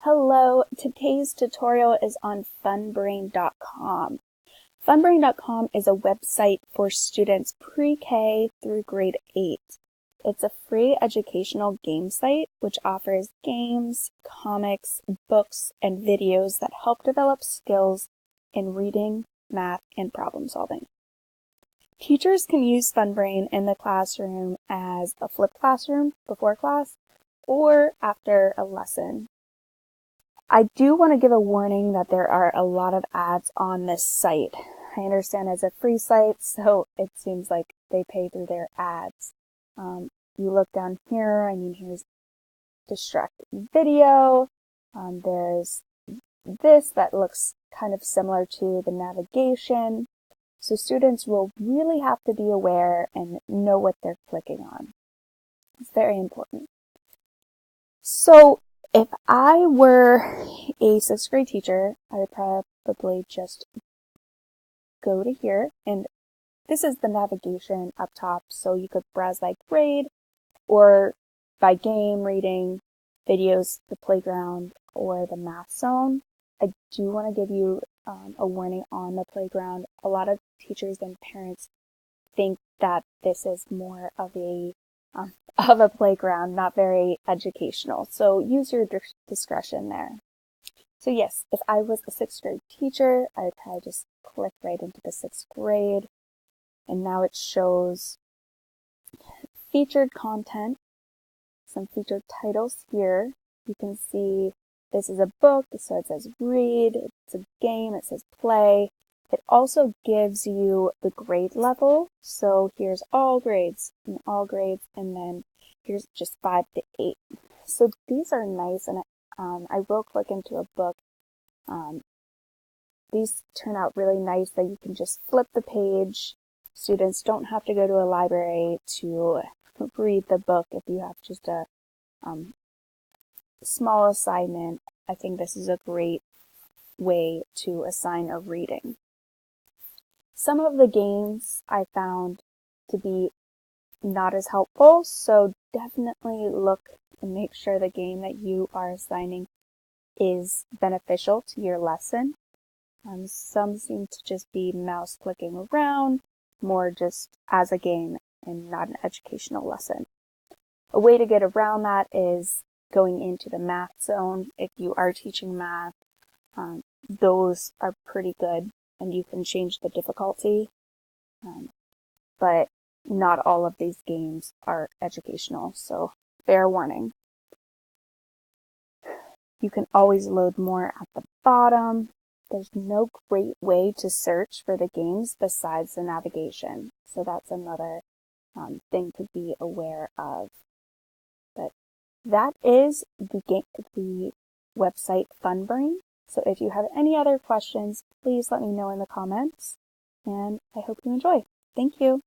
Hello, today's tutorial is on FunBrain.com. FunBrain.com is a website for students pre-K through grade 8. It's a free educational game site which offers games, comics, books, and videos that help develop skills in reading, math, and problem solving. Teachers can use FunBrain in the classroom as a flipped classroom before class or after a lesson. I do want to give a warning that there are a lot of ads on this site. I understand it's a free site, so it seems like they pay through their ads. You look down here, here's distracting video. There's this that looks kind of similar to the navigation. So students will really have to be aware and know what they're clicking on. It's very important. So if I were a 6th grade teacher, I would probably just go to here, and this is the navigation up top, so you could browse by grade or by game, reading, videos, the playground, or the math zone. I do want to give you a warning on the playground. A lot of teachers and parents think that this is more of a playground, not very educational. So use your discretion there. So yes, if I was a 6th grade teacher, I would probably just click right into the 6th grade. And now it shows featured content, some featured titles here. You can see this is a book, so it says read, it's a game, it says play. It also gives you the grade level. So here's all grades, and then here's just 5 to 8. So these are nice, and I will click into a book. These turn out really nice that you can just flip the page. Students don't have to go to a library to read the book if you have just a small assignment. I think this is a great way to assign a reading. Some of the games I found to be not as helpful, so definitely look and make sure the game that you are assigning is beneficial to your lesson. Some seem to just be mouse clicking around, more just as a game and not an educational lesson. A way to get around that is going into the math zone. If you are teaching math, those are pretty good, and you can change the difficulty, but not all of these games are educational, so fair warning. You can always load more at the bottom. There's no great way to search for the games besides the navigation, so that's another thing to be aware of. But that is the website FunBrain. So if you have any other questions, please let me know in the comments, and I hope you enjoy. Thank you.